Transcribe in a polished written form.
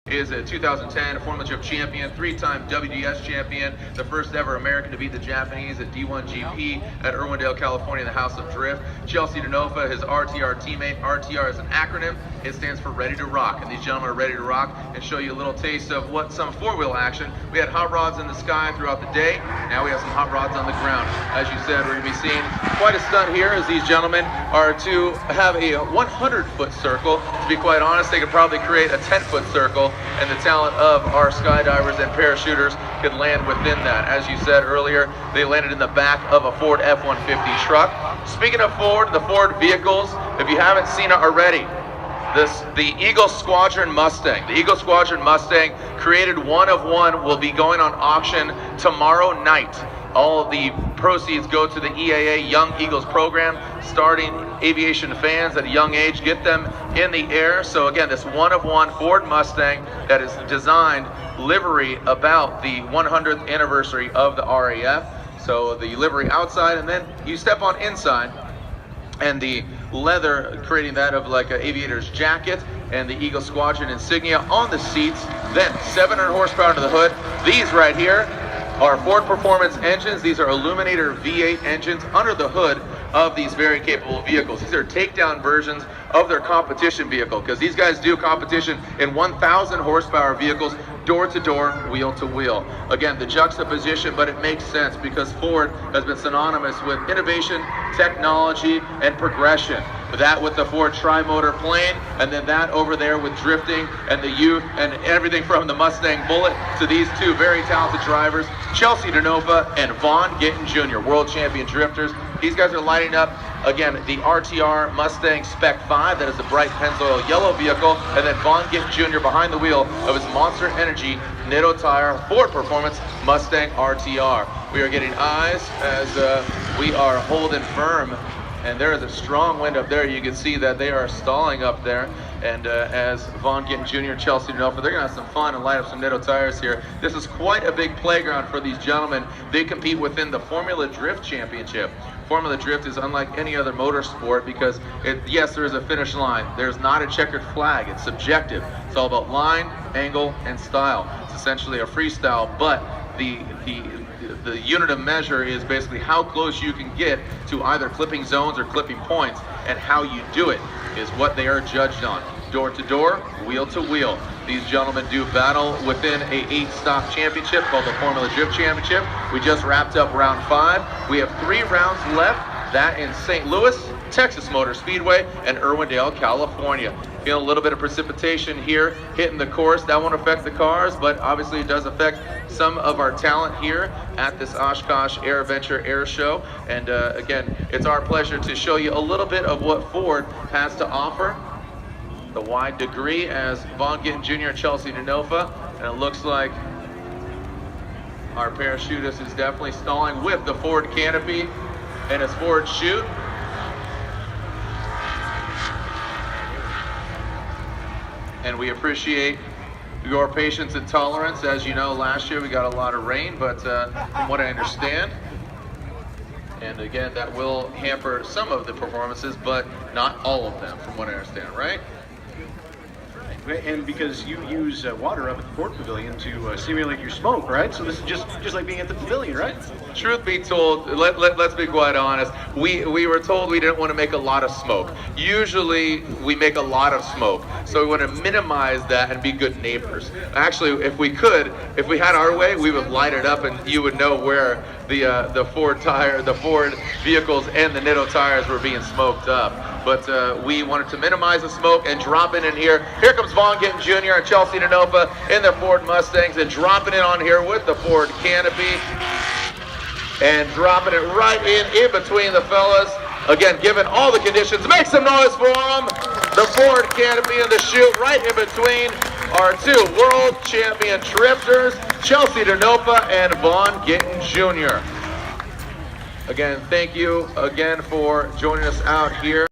is a 2010 Formula Drift champion, three-time WDS champion, the first ever American to beat the Japanese at D1 GP at Irwindale, California, in the House of Drift. Chelsea DeNova, his RTR teammate. RTR is an acronym. It stands for Ready to Rock, and these gentlemen are ready to rock and show you a little taste of what some four-wheel action. We had hot rods in the sky throughout the day. Now we have some hot rods on the ground. As you said, we're going to be seeing quite a stunt here as these gentlemen are to have a 100-foot circle. To be quite honest, they could probably create a 10-foot circle, and the talent of our skydivers and parachuters could land within that. As you said earlier, they landed in the back of a Ford F-150 truck. Speaking of Ford, the Ford vehicles, if you haven't seen it already, the Eagle Squadron Mustang. The Eagle Squadron Mustang, created one of one, will be going on auction tomorrow night. All of the proceeds go to the EAA Young Eagles program, starting aviation fans at a young age, get them in the air. So again, this one-of-one Ford Mustang that is designed livery about the 100th anniversary of the RAF. So the livery outside, and then you step on inside, and the leather creating that of like an aviator's jacket, and the Eagle Squadron insignia on the seats. Then 700 horsepower to the hood. These right here are Ford Performance engines. These are Illuminator V8 engines under the hood of these very capable vehicles. These are takedown versions of their competition vehicle, because these guys do competition in 1,000 horsepower vehicles, door to door, wheel to wheel. Again, the juxtaposition, but it makes sense because Ford has been synonymous with innovation, technology, and progression. That with the Ford tri-motor plane, and then that over there with drifting and the youth and everything from the Mustang Bullet to these two very talented drivers, Chelsea DeNova and Vaughn Gittin Jr., world champion drifters. These guys are lighting up, again, the RTR Mustang Spec 5, that is the bright Pennzoil yellow vehicle, and then Vaughn Gittin Jr. behind the wheel of his Monster Energy Nitto Tire Ford Performance Mustang RTR. We are getting eyes as we are holding firm, and there is a strong wind up there. You can see that they are stalling up there. And as Vaughn Gittin Jr. and Chelsea DeNova, they're going to have some fun and light up some Nitto tires here. This is quite a big playground for these gentlemen. They compete within the Formula Drift Championship. Formula Drift is unlike any other motorsport because, yes, there is a finish line. There's not a checkered flag. It's subjective. It's all about line, angle, and style. It's essentially a freestyle, but the unit of measure is basically how close you can get to either clipping zones or clipping points, and how you do it is what they are judged on. Door to door, wheel to wheel. These gentlemen do battle within a 8-stop championship called the Formula Drift Championship. We just wrapped up round 5. We have 3 rounds left, that in St. Louis, Texas Motor Speedway, and Irwindale, California. Feeling a little bit of precipitation here hitting the course. That won't affect the cars, but obviously it does affect some of our talent here at this Oshkosh Air Adventure Air Show. And again, it's our pleasure to show you a little bit of what Ford has to offer. The wide degree as Vaughn Gittin Jr. and Chelsea DeNova, and it looks like our parachutist is definitely stalling with the Ford canopy and his Ford chute. And we appreciate your patience and tolerance. As you know, last year we got a lot of rain, but from what I understand, and again, that will hamper some of the performances, but not all of them, from what I understand, right? And because you use water up at the Ford Pavilion to simulate your smoke, right? So this is just like being at the pavilion, right? Truth be told, let's be quite honest, we were told we didn't want to make a lot of smoke. Usually we make a lot of smoke, so we want to minimize that and be good neighbors. Actually, if we had our way, we would light it up and you would know where the Ford vehicles and the Nitto tires were being smoked up. But we wanted to minimize the smoke and drop it in here. Here comes Vaughn Gittin Jr. and Chelsea DeNova in their Ford Mustangs, and dropping it on here with the Ford canopy, and dropping it right in between the fellas. Again, given all the conditions, make some noise for them. The Ford canopy and the chute right in between our 2 world champion drifters, Chelsea DeNova and Vaughn Gittin Jr. Again, thank you again for joining us out here.